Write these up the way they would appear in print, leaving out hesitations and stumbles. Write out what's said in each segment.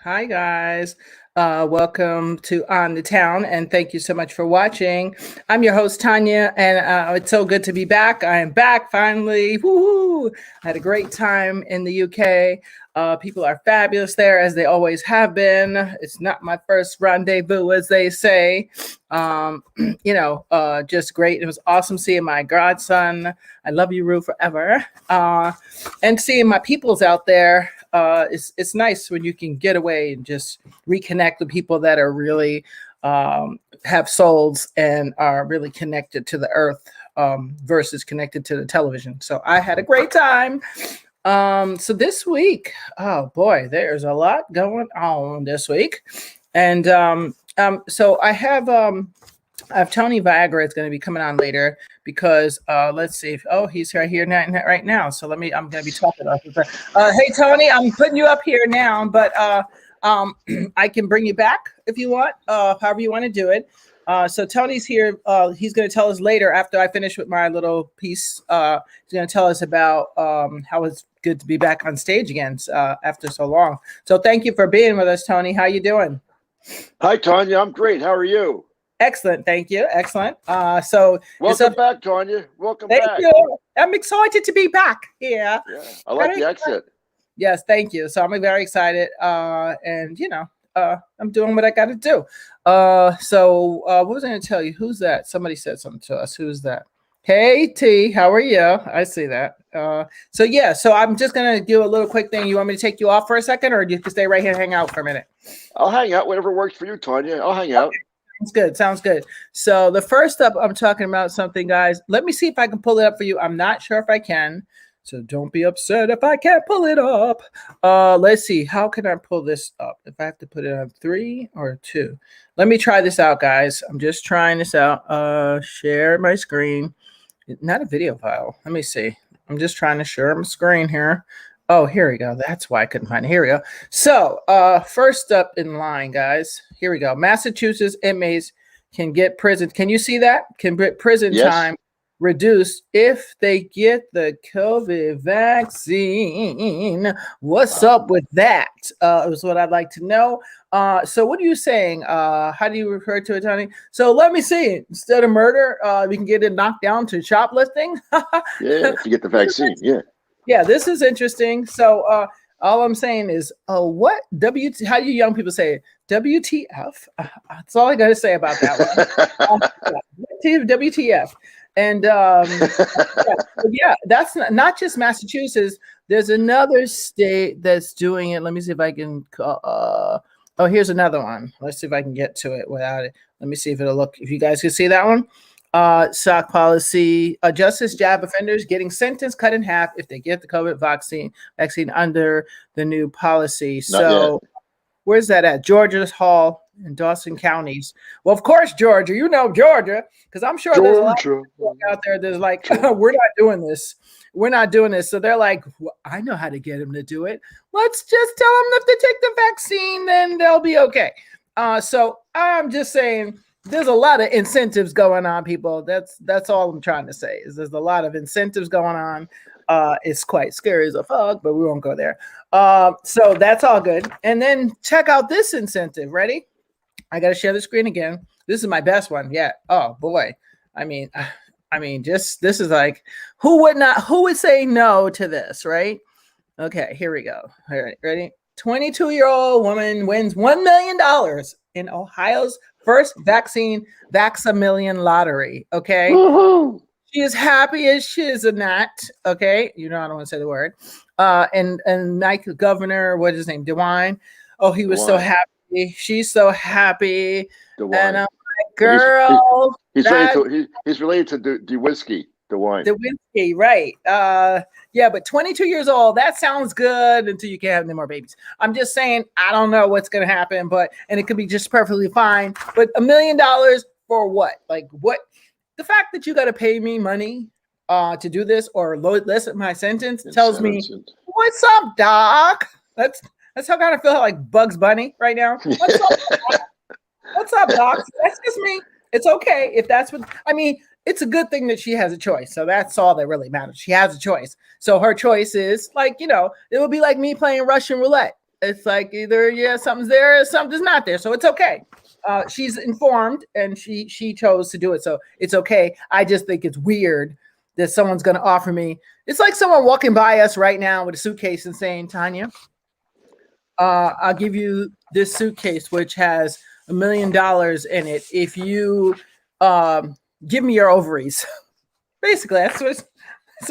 Hi, guys. Welcome to On the Town, and thank you so much for watching. I'm your host, Tanya, and it's so good to be back. I am back finally. Woo! I had a great time in the UK. People are fabulous there, as they always have been. It's not my first rendezvous, as they say. Um, just great. It was awesome seeing my godson. I love you, Rue, forever. And seeing my peoples out there. It's nice when you can get away and just reconnect with people that are really have souls and are really connected to the earth versus connected to the television. So I had a great time. So this week, oh boy, there's a lot going on this week, and so I have Tony Viagra is going to be coming on later because let's see if he's right here right now. So I'm going to be talking about this. Hey Tony, I'm putting you up here now, but I can bring you back if you want, however you want to do it. So Tony's here. He's going to tell us later after I finish with my little piece. He's going to tell us about how it's good to be back on stage again after so long. So thank you for being with us, Tony. How you doing? Hi, Tanya. I'm great. How are you? Excellent. Thank you. Excellent. So welcome back, Tanya. Welcome back. Thank you. I'm excited to be back here. Yeah, I like the exit. Yes, thank you. So I'm very excited. And I'm doing what I got to do. What was I going to tell you? Who's that? Somebody said something to us. Who's that? Hey T, how are you? I see that. So I'm just gonna do a little quick thing. You want me to take you off for a second, or you can stay right here and hang out for a minute? I'll hang out. Whatever works for you, Tanya. I'll hang out. Sounds good. So the first up, I'm talking about something, guys. Let me see if I can pull it up for you. I'm not sure if I can, so don't be upset if I can't pull it up. Let's see. How can I pull this up? If I have to put it on 3 or 2. Let me try this out, guys. I'm just trying this out. Share my screen. Not a video file. Let me see. I'm just trying to share my screen here. Oh, here we go. That's why I couldn't find it. Here we go. So first up in line, guys. Here we go. Massachusetts inmates can get prison. Can you see that? Can get prison time reduced if they get the COVID vaccine. What's up with that? Is what I'd like to know. So what are you saying? How do you refer to it, Tony? So let me see. Instead of murder, we can get it knocked down to shoplifting. If you get the vaccine. Yeah, this is interesting. So all I'm saying is, what how do you young people say it? WTF? That's all I got to say about that one. WTF. And that's not just Massachusetts. There's another state that's doing it. Let me see if I can. Here's another one. Let's see if I can get to it without it. Let me see if it'll look. If you guys can see that one. SOC policy, justice jab offenders getting sentence cut in half if they get the COVID vaccine under the new policy. Where's that at? Georgia's Hall in Dawson counties. Well, of course, Georgia. You know Georgia, because I'm sure there's a lot of people out there that's like, we're not doing this. We're not doing this. So they're like, well, I know how to get them to do it. Let's just tell them if they take the vaccine, then they'll be okay. So I'm just saying, there's a lot of incentives going on, people. That's all I'm trying to say. Is there's a lot of incentives going on. It's quite scary as a fuck, but we won't go there. So that's all good. And then check out this incentive. Ready? I got to share the screen again. This is my best one yet. Oh boy. I mean, just this is like, who would say no to this, right? Okay, here we go. All right, ready? 22-year-old woman wins $1 million in Ohio's first Vax-A-Million lottery. Okay. Woo-hoo. She is happy as shiz in that. Okay. I don't want to say the word. And Nike governor, what is his name? DeWine. Oh, he was so happy. She's so happy. DeWine. And I'm like, girl. He's related to DeWinsky. DeWinsky, right. Yeah, but 22 years old, that sounds good until you can't have any more babies. I'm just saying, I don't know what's going to happen, and it could be just perfectly fine. But $1 million for what? Like what? The fact that you got to pay me money to do this or lessen my sentence tells me, what's up, doc? That's how I kind of feel like Bugs Bunny right now. What's up, doc? What's up, doc? That's just me. It's okay if that's what, it's a good thing that she has a choice. So that's all that really matters. She has a choice. So her choice is like, it would be like me playing Russian roulette. it's like either something's there or something's not there, so it's okay. She's informed and she chose to do it, so it's okay. I just think it's weird that someone's going to offer me. It's like someone walking by us right now with a suitcase and saying, Tanya, I'll give you this suitcase which has $1 million in it if you give me your ovaries. Basically, that's what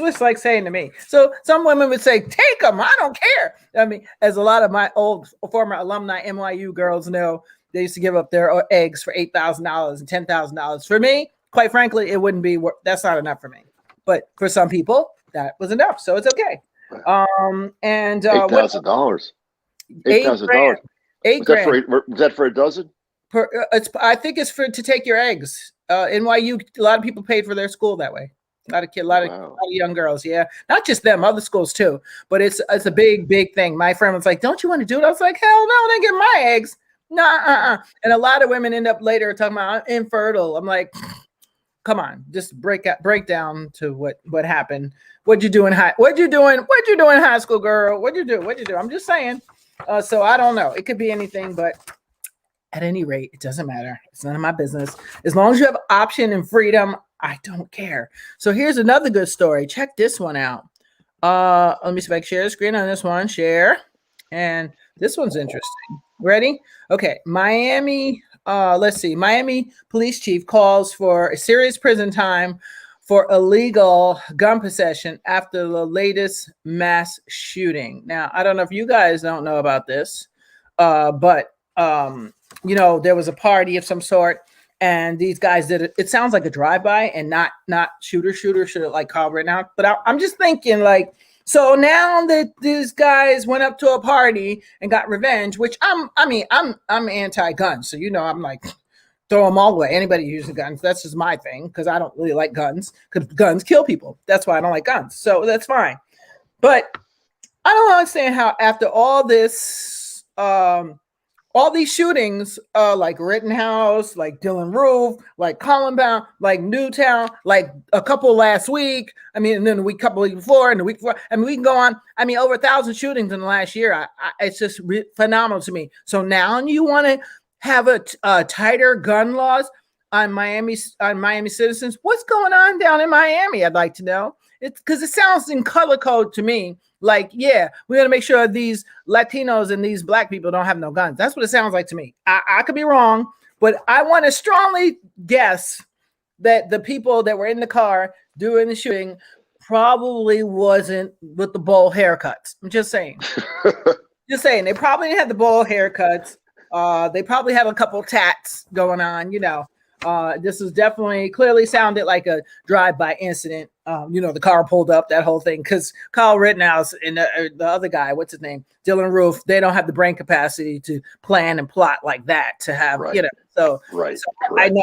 it's like saying to me. So some women would say, take them, I don't care. I mean, as a lot of my old former alumni NYU girls know, they used to give up their eggs for $8,000 and $10,000. For me, quite frankly, it wouldn't be, that's not enough for me. But for some people, that was enough. So it's okay. And $8,000. $8,000. Was that for a dozen? I think it's to take your eggs. NYU, a lot of people paid for their school that way. A lot of young girls, yeah. Not just them, other schools too. But it's a big thing. My friend was like, "Don't you want to do it?" I was like, "Hell no, they get my eggs." Nah. And a lot of women end up later talking about I'm infertile. I'm like, come on, just break down to what happened. What'd you do in high? What'd you do in high school, girl? What'd you do? I'm just saying. So I don't know. It could be anything, but at any rate, it doesn't matter. It's none of my business. As long as you have option and freedom, I don't care. So here's another good story. Check this one out. Let me see if I can share the screen on this one. Share. And this one's interesting. Ready? Okay. Miami. Let's see. Miami police chief calls for a serious prison time for illegal gun possession after the latest mass shooting. Now, I don't know if you guys don't know about this, but there was a party of some sort, and these guys did it. It sounds like a drive-by and not shooter should have like called right now. But I'm just thinking like, so now that these guys went up to a party and got revenge, which I'm anti-gun, so I'm like, throw them all away. Anybody using guns, that's just my thing, because I don't really like guns, because guns kill people. That's why I don't like guns. So that's fine. But I don't understand how after all this, all these shootings, like Rittenhouse, like Dylan Roof, like Columbine, like Newtown, like a couple last week. I mean, and then the couple weeks before, and the week before. I mean, we can go on. I mean, over 1,000 shootings in the last year. It's just phenomenal to me. So now you want to have a tighter gun laws on Miami citizens? What's going on down in Miami? I'd like to know. It's because it sounds in color code to me. Like, yeah, we got to make sure these Latinos and these Black people don't have no guns. That's what it sounds like to me. I could be wrong, but I want to strongly guess that the people that were in the car doing the shooting probably wasn't with the bowl haircuts. I'm just saying. Just saying. They probably had the bowl haircuts. They probably have a couple tats going on, This is clearly sounded like a drive-by incident. The car pulled up, that whole thing, because Kyle Rittenhouse and the other guy, what's his name, Dylan Roof, they don't have the brain capacity to plan and plot like that to have, right. So, right. So I know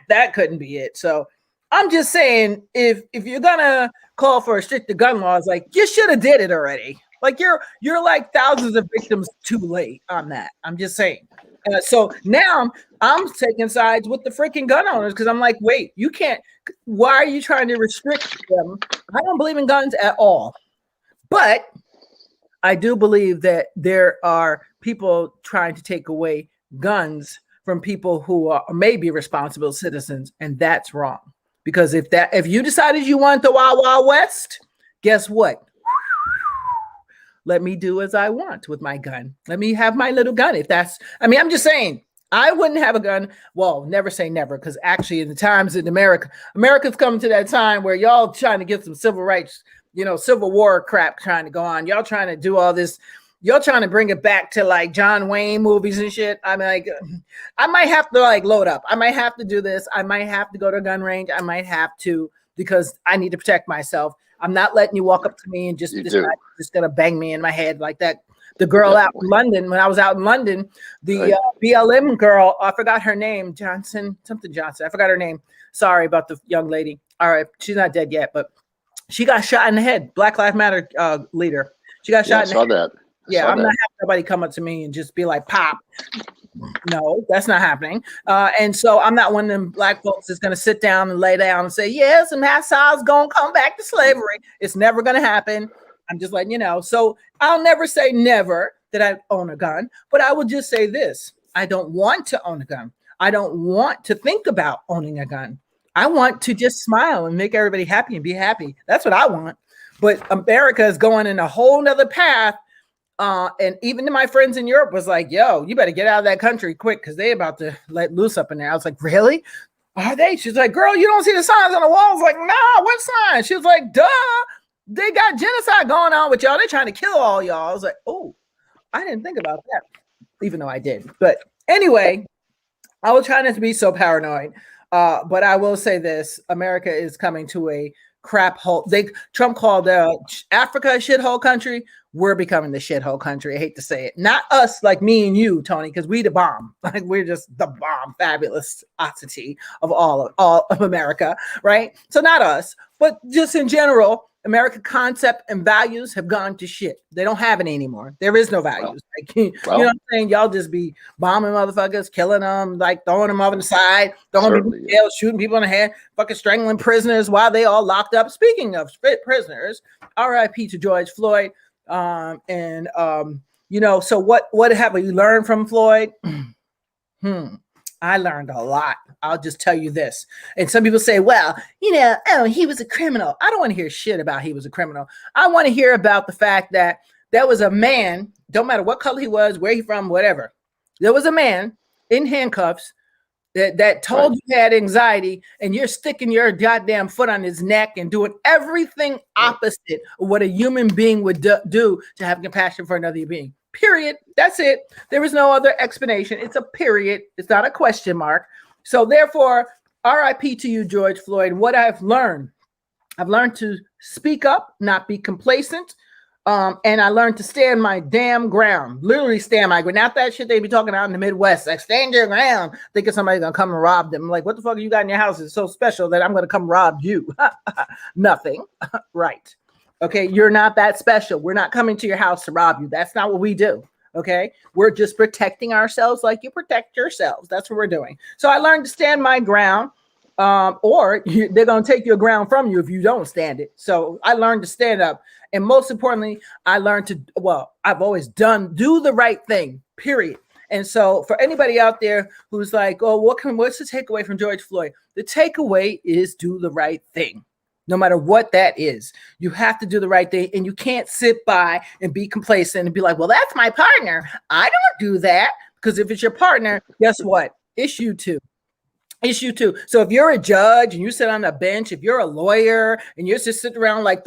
that couldn't be it. So I'm just saying, if you're gonna call for restricted gun laws, like you should have did it already. Like you're like thousands of victims too late on that. I'm just saying. So now I'm taking sides with the freaking gun owners, because I'm like, wait, you can't. Why are you trying to restrict them? I don't believe in guns at all, but I do believe that there are people trying to take away guns from people who are maybe responsible citizens, and that's wrong. Because if you decided you want the Wild Wild West, guess what? Let me do as I want with my gun. Let me have my little gun. I'm just saying, I wouldn't have a gun. Well, never say never, because actually in the times in America's coming to that time where y'all trying to get some civil rights, Civil War crap trying to go on. Y'all trying to do all this. Y'all trying to bring it back to like John Wayne movies and shit. I'm like, I might have to like load up. I might have to do this. I might have to go to a gun range. I might have to, because I need to protect myself. I'm not letting you walk up to me and just gonna bang me in my head like that. The girl out in London, when I was out in London, the BLM girl, I forgot her name, Johnson. I forgot her name. Sorry about the young lady. All right, she's not dead yet, but she got shot in the head. Black Lives Matter leader. She got shot in the head. I'm not having nobody come up to me and just be like, pop. No, that's not happening. And so I'm not one of them Black folks that's going to sit down and lay down and say, yes, and Massau's going to come back to slavery. It's never going to happen. I'm just letting you know. So I'll never say never, that I own a gun, but I will just say this. I don't want to own a gun. I don't want to think about owning a gun. I want to just smile and make everybody happy and be happy. That's what I want. But America is going in a whole nother path. And even my friends in Europe was like, yo, you better get out of that country quick because they about to let loose up in there. I was like, really? Are they? She's like, girl, you don't see the signs on the wall. I was like, nah, what signs? She was like, duh. They got genocide going on with y'all. They're trying to kill all y'all. I was like, oh, I didn't think about that, even though I did. But anyway, I will try not to be so paranoid. But I will say this: America is coming to a crap hole. Trump called Africa a shithole country. We're becoming the shithole country. I hate to say it. Not us, like me and you, Tony, because we the bomb. Like we're just the bomb, fabulous oddity of all of America, right? So not us, but just in general, American concept and values have gone to shit. They don't have any anymore. There is no values. You know what I'm saying? Y'all just be bombing motherfuckers, killing them, like throwing them over the side, throwing people in jail, shooting people in the head, fucking strangling prisoners while they all locked up. Speaking of prisoners, R.I.P. to George Floyd. So what have we learned from Floyd? I learned a lot. I'll just tell you this. And some people say, well, he was a criminal. I don't want to hear shit about he was a criminal. I want to hear about the fact that there was a man, don't matter what color he was, where he from, whatever. There was a man in handcuffs that told you had anxiety, and you're sticking your goddamn foot on his neck and doing everything opposite of what a human being would do to have compassion for another being. Period. That's it. There is no other explanation. It's a period. It's not a question mark. So therefore, RIP to you, George Floyd. What I've learned to speak up, not be complacent. And I learned to stand my damn ground. Literally stand my ground. Not that shit they be talking out in the Midwest. Like, stand your ground. Thinking somebody's going to come and rob them. I'm like, what the fuck you got in your house is so special that I'm going to come rob you? Nothing. Right. Okay, you're not that special. We're not coming to your house to rob you. That's not what we do. Okay, we're just protecting ourselves like you protect yourselves. That's what we're doing. So I learned to stand my ground, or they're going to take your ground from you if you don't stand it. So I learned to stand up. And most importantly, I learned I've always do the right thing, period. And so for anybody out there who's like, oh, what's the takeaway from George Floyd? The takeaway is do the right thing. No matter what that is, you have to do the right thing, and you can't sit by and be complacent and be like, well, that's my partner. I don't do that, because if it's your partner, guess what? It's you too. Issue two. So if you're a judge and you sit on a bench, if you're a lawyer and you're just sitting around like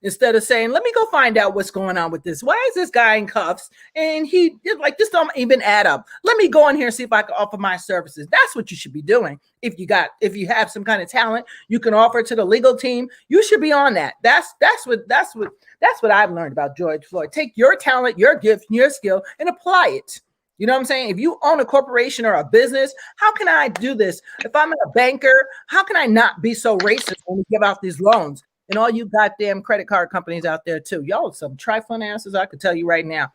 instead of saying, let me go find out what's going on with this. Why is this guy in cuffs? And he like, this don't even add up. Let me go in here and see if I can offer my services. That's what you should be doing. If you have some kind of talent you can offer to the legal team, you should be on that. That's what I've learned about George Floyd. Take your talent, your gift, your skill, and apply it. You know what I'm saying? If you own a corporation or a business, how can I do this? If I'm a banker, how can I not be so racist when we give out these loans? And all you goddamn credit card companies out there too. Y'all some trifling asses, I could tell you right now.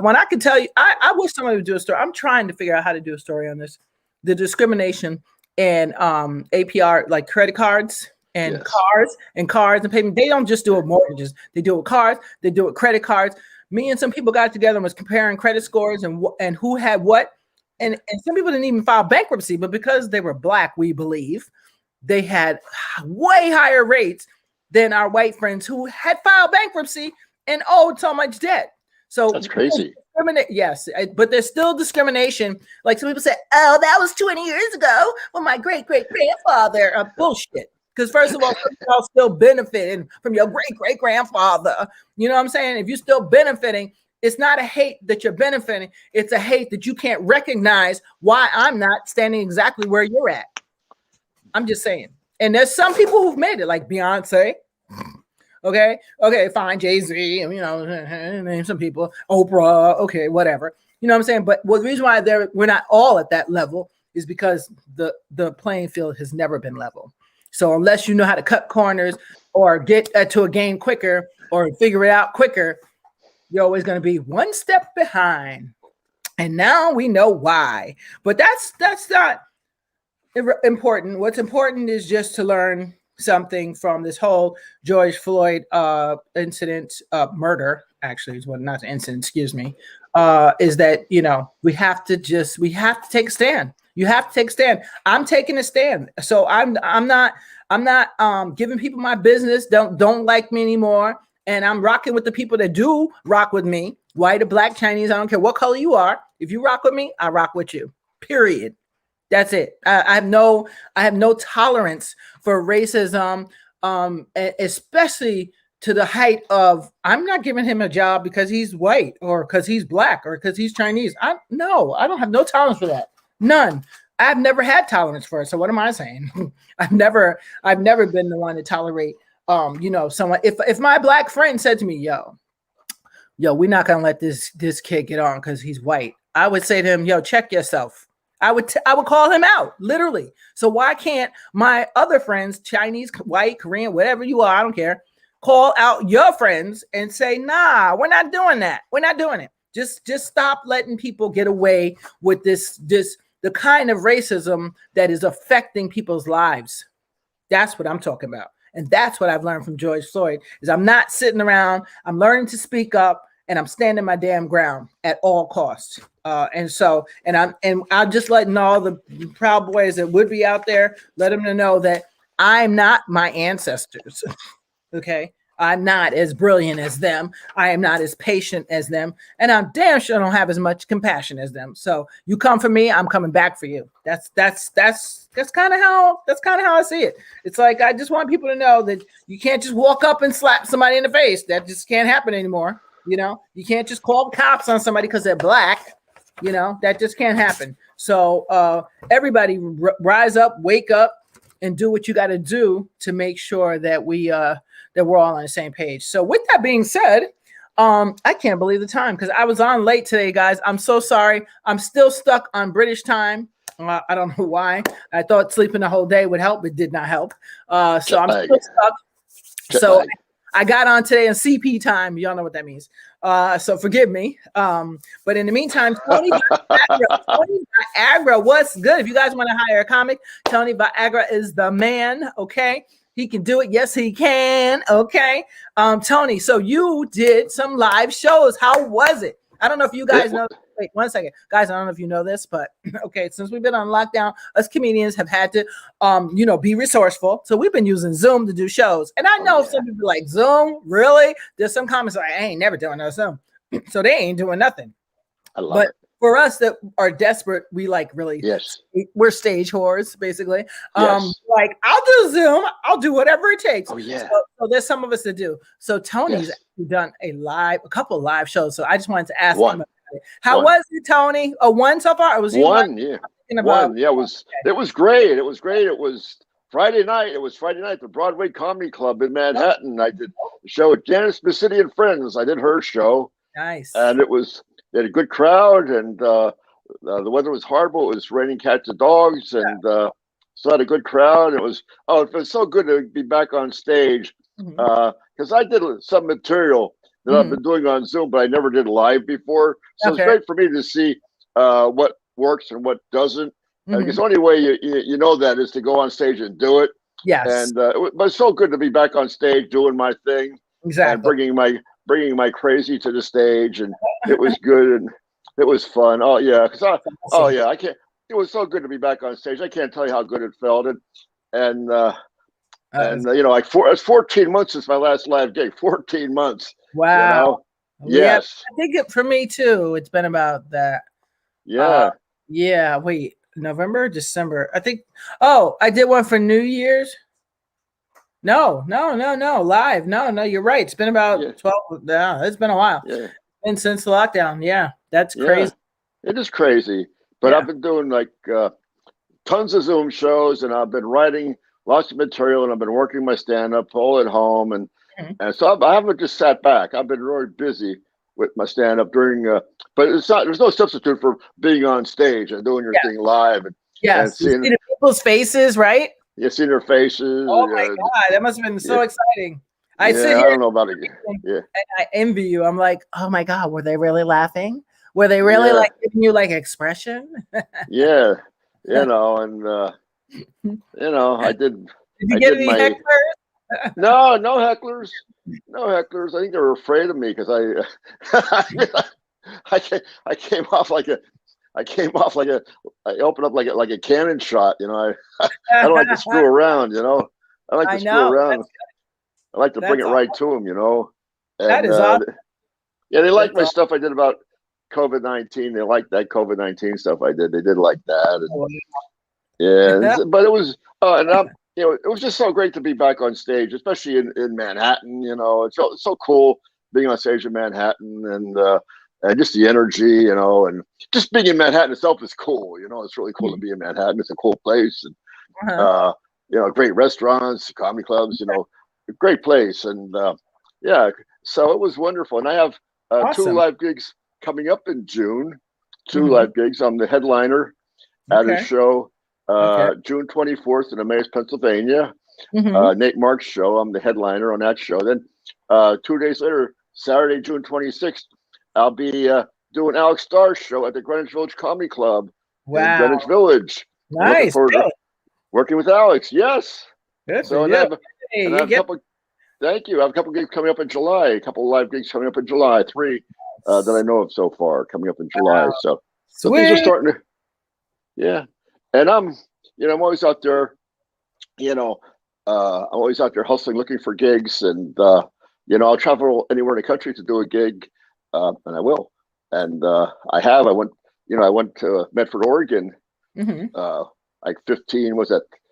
When I could tell you, I wish somebody would do a story. I'm trying to figure out how to do a story on this. The discrimination and APR, like credit cards and cars and payment. They don't just do it with mortgages. They do it with cars. They do it with credit cards. Me and some people got together and was comparing credit scores and who had what. And some people didn't even file bankruptcy, but because they were Black, we believe, they had way higher rates than our white friends who had filed bankruptcy and owed so much debt. So that's crazy. Yes, but there's still discrimination. Like some people say, oh, that was 20 years ago when my great-great-grandfather. Bullshit. Because first of all, y'all still benefiting from your great-great-grandfather. You know what I'm saying? If you're still benefiting, it's not a hate that you're benefiting. It's a hate that you can't recognize why I'm not standing exactly where you're at. I'm just saying. And there's some people who've made it, like Beyonce. Okay, fine, Jay-Z, name some people, Oprah, okay, whatever. You know what I'm saying? But the reason why we're not all at that level is because the playing field has never been level. So unless you know how to cut corners or get to a game quicker or figure it out quicker, you're always going to be one step behind. And now we know why. But that's not important. What's important is just to learn something from this whole George Floyd incident, murder, actually, is what, not the incident, excuse me, is that, you know, we have to take a stand. You have to take a stand. I'm taking a stand. So I'm not giving people my business. Don't like me anymore. And I'm rocking with the people that do rock with me. White or black, Chinese, I don't care what color you are. If you rock with me, I rock with you. Period. That's it. I have no tolerance for racism, especially to the height of, I'm not giving him a job because he's white or because he's black or because he's Chinese. I don't have no tolerance for that. None. I've never had tolerance for it. So what am I saying? I've never been the one to tolerate, you know, someone. If my black friend said to me, yo, we're not gonna let this kid get on because he's white, I would say to him, yo, check yourself. I would call him out, literally. So why can't my other friends, Chinese, white, Korean, whatever you are, I don't care, call out your friends and say, nah, we're not doing that. We're not doing it. Just stop letting people get away with this the kind of racism that is affecting people's lives. That's what I'm talking about. And that's what I've learned from George Floyd is I'm not sitting around, I'm learning to speak up, and I'm standing my damn ground at all costs. And I'm just letting all the Proud Boys that would be out there, let them know that I'm not my ancestors. Okay. I'm not as brilliant as them. I am not as patient as them. And I'm damn sure I don't have as much compassion as them. So you come for me, I'm coming back for you. That's kind of how I see it. It's like, I just want people to know that you can't just walk up and slap somebody in the face. That just can't happen anymore. You know, you can't just call the cops on somebody because they're black. You know, that just can't happen. So everybody rise up, wake up, and do what you got to do to make sure that we're all on the same page. So with that being said, I can't believe the time because I was on late today, guys. I'm so sorry. I'm still stuck on British time. I don't know why. I thought sleeping the whole day would help. It did not help. So I'm still stuck. So I got on today on CP time. Y'all know what that means. So forgive me. But in the meantime, Tony Viagra, what's good? If you guys want to hire a comic, Tony Viagra is the man. Okay. He can do it. Yes, he can. Okay. Tony, so you did some live shows. How was it? I don't know if you guys know. Wait 1 second. Guys, I don't know if you know this, but okay, since we've been on lockdown, us comedians have had to be resourceful. So we've been using Zoom to do shows. And I know some people are like, Zoom, really? There's some comments like, I ain't never doing no Zoom. So they ain't doing nothing. I love it. For us that are desperate, we like really, we're stage whores, basically. Like, I'll do Zoom, I'll do whatever it takes. Oh, yeah. So there's some of us that do. So Tony's actually done a couple of live shows. So I just wanted to ask him about it. How was it, Tony? One so far? Or was one? Yeah. One. Yeah, it was great. It was great. It was Friday night. It was Friday night at the Broadway Comedy Club in Manhattan. I did the show with Janice City and Friends. I did her show. Nice. And they had a good crowd, and the weather was horrible. It was raining cats and dogs, and so I had a good crowd. It was so good to be back on stage because I did some material that I've been doing on Zoom, but I never did live before. So it's great for me to see what works and what doesn't. Because the only way you know that is to go on stage and do it. Yes. And but it's so good to be back on stage doing my thing. Exactly. And bringing my crazy to the stage, and it was good and it was fun. Oh yeah, I can't. It was so good to be back on stage. I can't tell you how good it felt, and like it's 14 months since my last live gig. 14 months. Wow. You know? Yes. I think for me too. It's been about that. Yeah. Wait, November, December. I think. Oh, I did one for New Year's. No, live. No, you're right. It's been about 12. Yeah, it's been a while. Yeah. And since lockdown. Yeah, that's crazy. It is crazy. But I've been doing like tons of Zoom shows, and I've been writing lots of material, and I've been working my stand-up all at home. And so I haven't just sat back. I've been really busy with my stand-up during, but there's no substitute for being on stage and doing your thing live. And seeing people's faces, right? You see their faces. Oh my God, that must have been so exciting. I sit here, I don't know about it. And I envy you. I'm like, oh my God, were they really laughing? Were they really like giving you like expression? And I did Did you get any hecklers? No hecklers. No hecklers. I think they were afraid of me because I came off like a I opened up like a cannon shot. I don't like to screw around. I like to screw around. I like to bring it right to them. That And is awesome. yeah, they like my stuff I did about COVID-19. They liked that COVID-19 stuff I did. They did like that. And, yeah, but it was and it was just so great to be back on stage, especially in Manhattan. It's so cool being on stage in Manhattan and just the energy, and just being in Manhattan itself is cool. It's really cool to be in Manhattan. It's a cool place, and great restaurants, comedy clubs. Great place, and yeah. So it was wonderful, and I have awesome. 2 live gigs coming up in June. 2 live gigs. I'm the headliner at a show June 24th in Emmaus, Pennsylvania. Nate Mark's show. I'm the headliner on that show. Then 2 days later, Saturday, June 26th, I'll be doing Alex Starr's show at the Greenwich Village Comedy Club in Greenwich Village. Nice. Working with Alex. Yes. Good so for you. Thank you. I have a couple gigs coming up in July. A couple of live gigs coming up in July. 3 that I know of so far coming up in July. So things are starting to. Yeah. And I'm always out there. I'm always out there hustling, looking for gigs, and I'll travel anywhere in the country to do a gig, and I will. And I have. I went to Medford, Oregon, like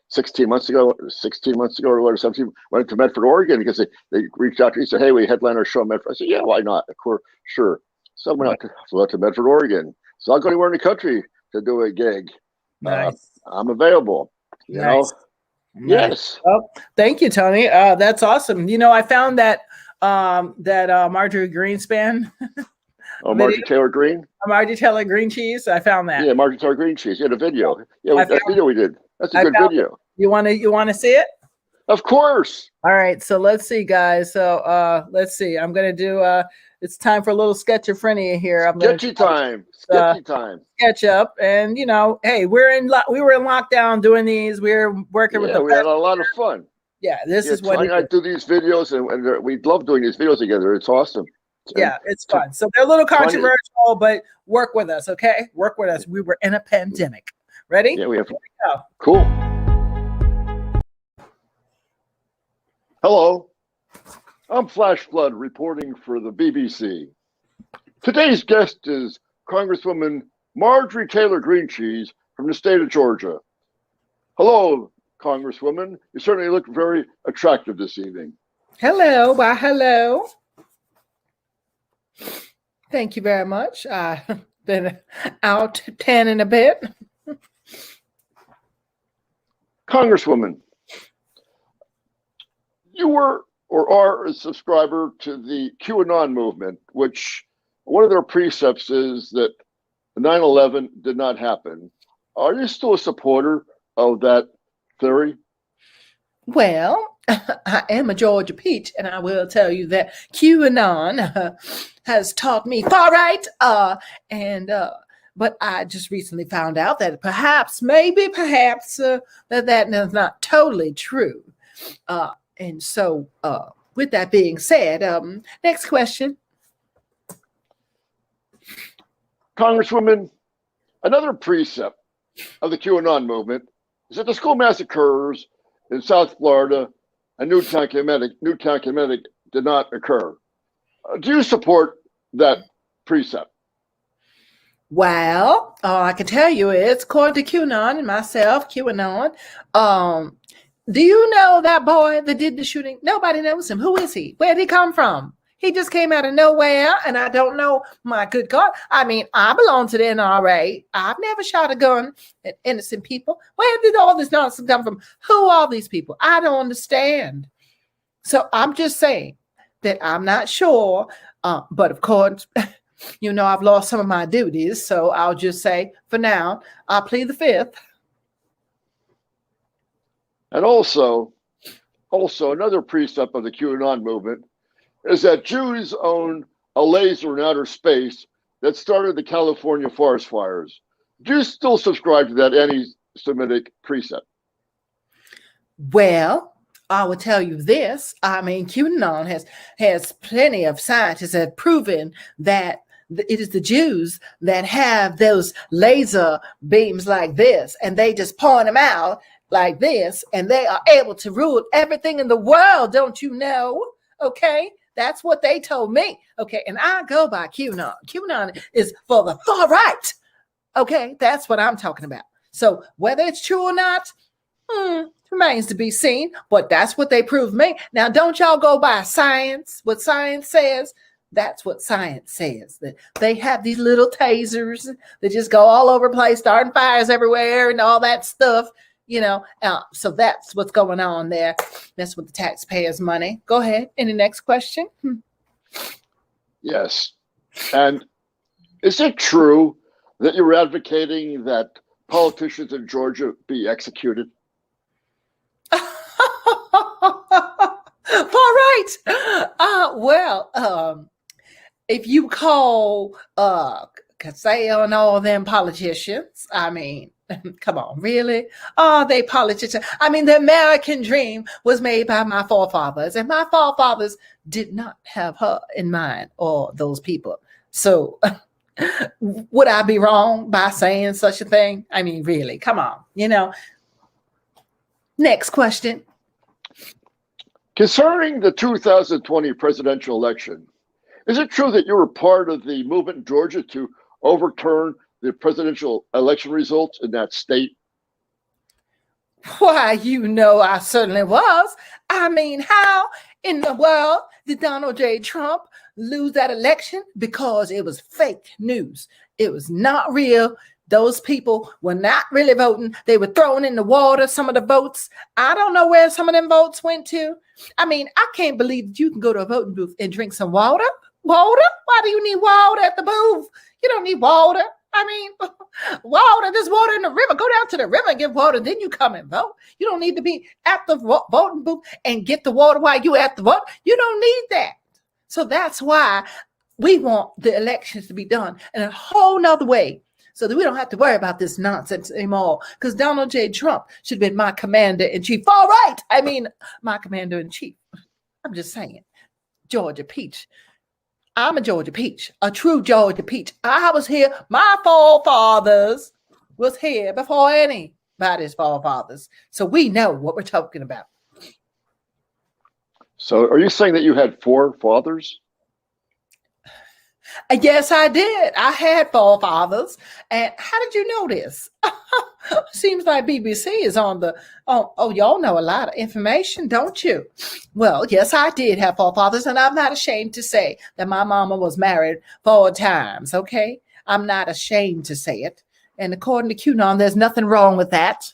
16 months ago, or whatever, 17, went to Medford, Oregon, because they reached out to me and said, hey, we headline our show in Medford. I said, yeah, why not? Of course, sure. So I flew out to Medford, Oregon. So I'll go anywhere in the country to do a gig. Nice. I'm available, you know? Nice. Yes. Well, thank you, Tony. That's awesome. I found that Marjorie Greenspan. Marjorie Taylor Greene? Marjorie Taylor Green cheese. I found that. Yeah, Marjorie Taylor Green cheese. Yeah, the video. Yeah, that video we did. That's a good video. You want to see it? Of course. All right. So let's see, guys. So let's see. I'm gonna do. It's time for a little sketchophrenia here. Sketchy time. Sketch up, and hey, we were in lockdown doing these. We were working with. We had a lot of fun. Yeah, this is what I do these videos, and we love doing these videos together. It's awesome. Yeah, it's fun. So they're a little controversial, but work with us, okay? Work with us. We were in a pandemic. Ready? Yeah, we have. Cool. Hello, I'm Flash Flood reporting for the BBC. Today's guest is Congresswoman Marjorie Taylor Greene Cheese from the state of Georgia. Hello, Congresswoman. You certainly look very attractive this evening. Hello. Why, hello. Thank you very much. I've been out tanning a bit. Congresswoman, you were or are a subscriber to the QAnon movement, which one of their precepts is that 9/11 did not happen. Are you still a supporter of that theory? Well, I am a Georgia peach, and I will tell you that QAnon has taught me far right. But I just recently found out that perhaps that is not totally true. And so, with that being said, next question. Congresswoman, another precept of the QAnon movement is that the school massacres in South Florida and Newtown, Connecticut did not occur. Do you support that precept? Well, I can tell you it's according to QAnon and myself, QAnon. Do you know that boy that did the shooting? Nobody knows him. Who is he? Where did he come from? He just came out of nowhere, and I don't know. My good God. I mean, I belong to the NRA. I've never shot a gun at innocent people. Where did all this nonsense come from? Who are these people? I don't understand. So I'm just saying that I'm not sure. But of course, I've lost some of my duties. So I'll just say, for now, I'll plead the fifth. And also another precept of the QAnon movement is that Jews own a laser in outer space that started the California forest fires. Do you still subscribe to that anti-Semitic precept? Well, I will tell you this. I mean, QAnon has plenty of scientists that have proven that it is the Jews that have those laser beams like this, and they just point them out like this, and they are able to rule everything in the world. Don't you know? Okay. That's what they told me. Okay. And I go by QAnon. QAnon is for the far right. Okay. That's what I'm talking about. So whether it's true or not, remains to be seen, but that's what they proved me. Now, don't y'all go by science. What science says, that's what science says. That they have these little tasers that just go all over the place, starting fires everywhere and all that stuff, so that's what's going on there. That's what the taxpayers' money. Go ahead. Any next question? Yes. And is it true that you're advocating that politicians in Georgia be executed? All right. If you call Casale and all them politicians, I mean, come on, really? Are they politicians? I mean, the American dream was made by my forefathers, and my forefathers did not have her in mind or those people. So would I be wrong by saying such a thing? I mean, really, come on, Next question. Concerning the 2020 presidential election, is it true that you were part of the movement in Georgia to overturn the presidential election results in that state? Why, I certainly was. I mean, how in the world did Donald J. Trump lose that election? Because it was fake news. It was not real. Those people were not really voting. They were throwing in the water some of the votes. I don't know where some of them votes went to. I mean, I can't believe that you can go to a voting booth and drink some water. Water? Why do you need water at the booth? You don't need water. I mean, water, there's water in the river. Go down to the river and get water. Then you come and vote. You don't need to be at the voting booth and get the water while you're at the vote. You don't need that. So that's why we want the elections to be done in a whole nother way, so that we don't have to worry about this nonsense anymore. Because Donald J. Trump should have been my commander-in-chief. All right. I mean, my commander-in-chief. I'm just saying. Georgia Peach. I'm a Georgia Peach, a true Georgia Peach. I was here. My forefathers was here before anybody's forefathers. So we know what we're talking about. So are you saying that you had four fathers? Yes, I did. I had forefathers. And how did you know this? Seems like BBC is on the, y'all know a lot of information, don't you? Well, yes, I did have forefathers, and I'm not ashamed to say that my mama was married 4 times, okay? I'm not ashamed to say it. And according to QAnon, there's nothing wrong with that.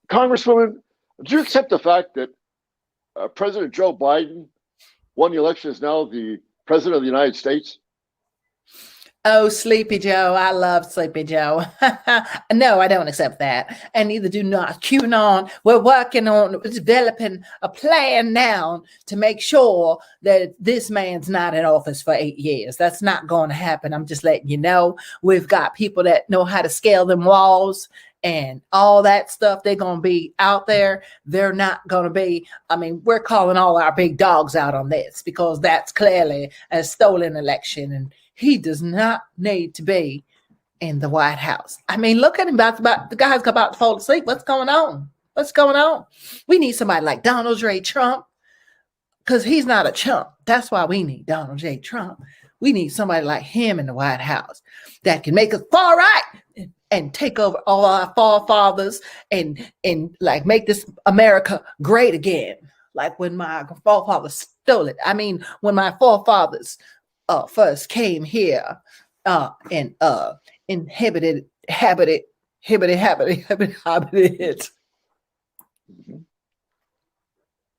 Congresswoman, do you accept the fact that President Joe Biden won the election, is now the President of the United States? Oh, Sleepy Joe. I love Sleepy Joe. No, I don't accept that. And neither do not QAnon. We're working on developing a plan now to make sure that this man's not in office for 8 years. That's not going to happen. I'm just letting you know. We've got people that know how to scale them walls and all that stuff. They're going to be out there. They're not going to be, we're calling all our big dogs out on this, because that's clearly a stolen election, and he does not need to be in the White House. Look at him, about the guy's about to fall asleep. What's going on? What's going on? We need somebody like Donald J. Trump, because he's not a chump. That's why we need Donald J. Trump. We need somebody like him in the White House that can make us far right and take over all our forefathers and like make this America great again. Like when my forefathers stole it. When my forefathers first came here and inhabited it.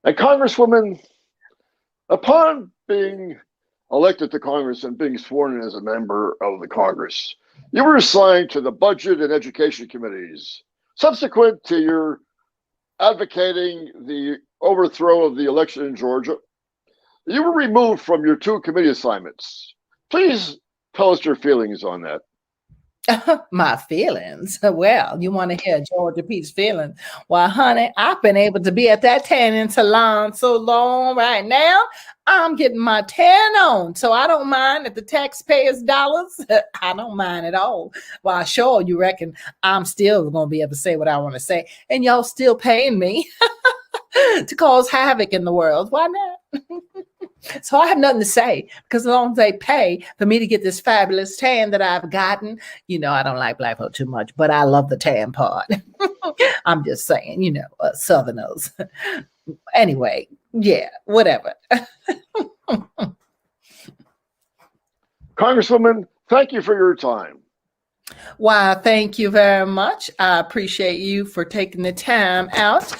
And Congresswoman, upon being elected to Congress and being sworn in as a member of the Congress, you were assigned to the Budget and Education Committees. Subsequent to your advocating the overthrow of the election in Georgia, you were removed from your 2 committee assignments. Please tell us your feelings on that. My feelings. Well, you want to hear Georgia Pete's feelings? Well, honey, I've been able to be at that tanning salon so long. Right now, I'm getting my tan on, so I don't mind if the taxpayers' dollars. I don't mind at all. Well, sure, you reckon I'm still gonna be able to say what I want to say, and y'all still paying me to cause havoc in the world? Why not? So I have nothing to say, because as long as they pay for me to get this fabulous tan that I've gotten, I don't like black folk too much, but I love the tan part. I'm just saying, Southerners. Anyway, yeah, whatever. Congresswoman, thank you for your time. Why, thank you very much. I appreciate you for taking the time out.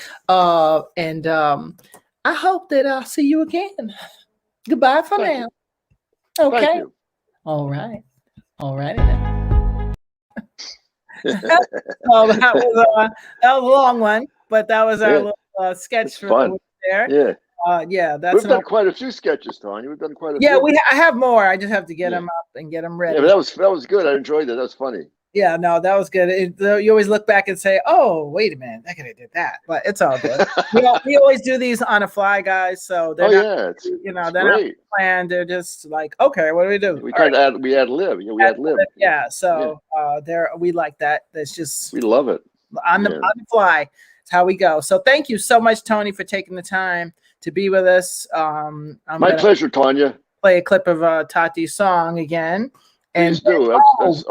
And I hope that I'll see you again. Goodbye for now. Okay. Thank you. All right. All righty then. Well, that was a long one, but that was our little sketch for there. Yeah. Yeah, we've done quite a few sketches, Tanya. We've done quite a few. Yeah, I have more. I just have to get them up and get them ready. Yeah, but that was good. I enjoyed that. That was funny. Yeah, no, that was good. You always look back and say, "Oh, wait a minute, I could have did that," but it's all good. we always do these on a fly, guys. So they're not, they're not planned. They're just like, okay, what do we do? We kind of ad lib. Ad lib. Yeah. So we like that. That's just we love it on the fly. It's how we go. So thank you so much, Tony, for taking the time to be with us. My pleasure, Tanya. Play a clip of Tati's song again. Please do. I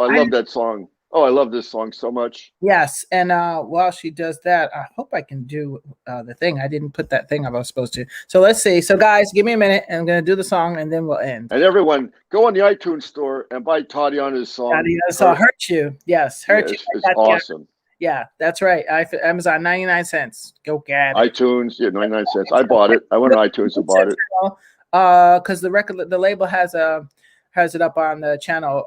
love that song. Oh, I love this song so much. Yes. And while she does that, I hope I can do the thing. I didn't put that thing I was supposed to. So let's see. So guys, give me a minute. I'm going to do the song and then we'll end. And everyone, go on the iTunes store and buy Tatiana's song. Tatiana's song, Hurt You. Yes, Hurt You. It's awesome. Yeah, that's right. Amazon, 99 cents. Go get it. iTunes, 99 cents. I bought it. I went on iTunes and bought it. Because the label has it up on the channel.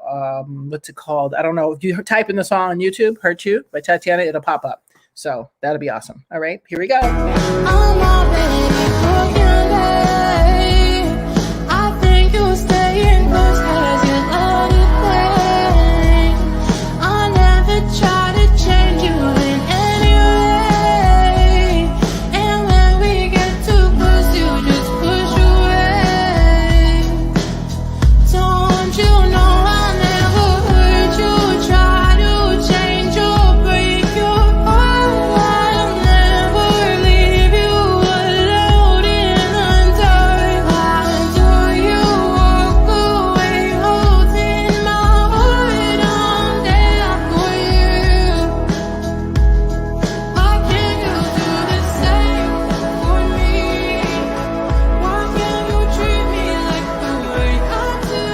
What's it called? I don't know. If you type in the song on YouTube, Hurt You by Tatiana, it'll pop up. So that'll be awesome. All right, here we go. I'm not ready for your day. I think you'll stay in those hands you love anything. I never try to change you in any way. And when we get too close, you just push away. Don't you know I never heard you try to change or break your heart? I'll never leave you alone in the dark. Until you walk away, holding my heart on there for you. Why can't you do the same for me? Why can't you treat me like the way I do?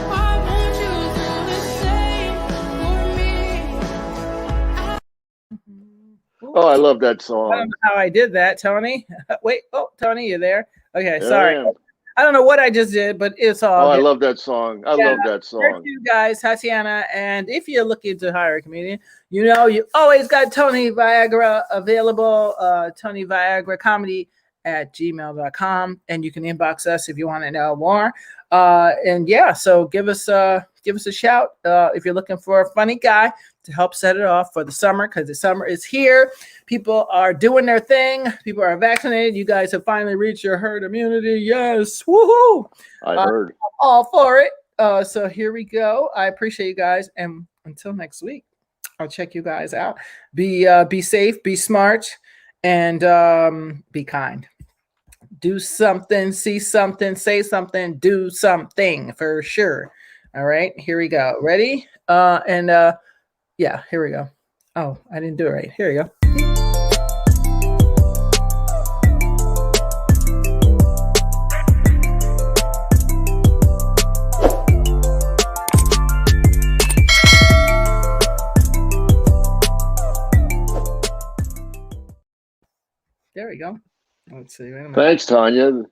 Why won't you do the same for me? Oh, I love that I don't song. know how I did that, Tony. Wait, Tony, you there? Okay, There sorry. I am. I don't know what I just did, but it's all Oh, I good. love that song. I love that Hurt song. You guys, Tatiana. And if you're looking to hire a comedian, you always got Tony Viagra available. Tony Viagra Comedy at gmail.com. And you can inbox us if you want to know more. So give us a shout if you're looking for a funny guy to help set it off for the summer, because the summer is here. People are doing their thing. People are vaccinated. You guys have finally reached your herd immunity. Yes. Woohoo. I heard. I'm all for it. So here we go. I appreciate you guys. And until next week, I'll check you guys out. Be safe, be smart, and be kind. Do something, see something, say something, do something for sure. All right, here we go. Ready? Here we go. Oh, I didn't do it right. Here we go. There we go. Let's see. Thanks, Tanya.